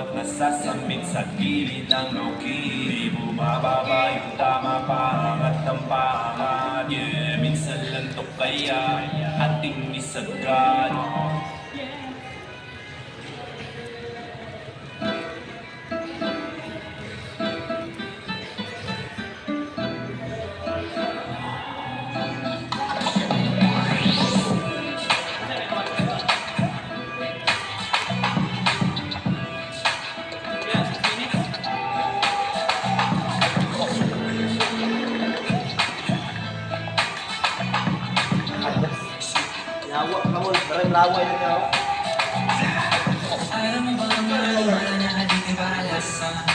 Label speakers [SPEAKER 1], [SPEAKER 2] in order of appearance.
[SPEAKER 1] Habang nasasamit sa gilid ng looking Di bumababa yung tama pangat ng pangat Yeah, minsan lang to kaya ating isagad
[SPEAKER 2] Lawa ka mo, maraming laway na ka.
[SPEAKER 3] Alam mo ba ang wala na di ka balasa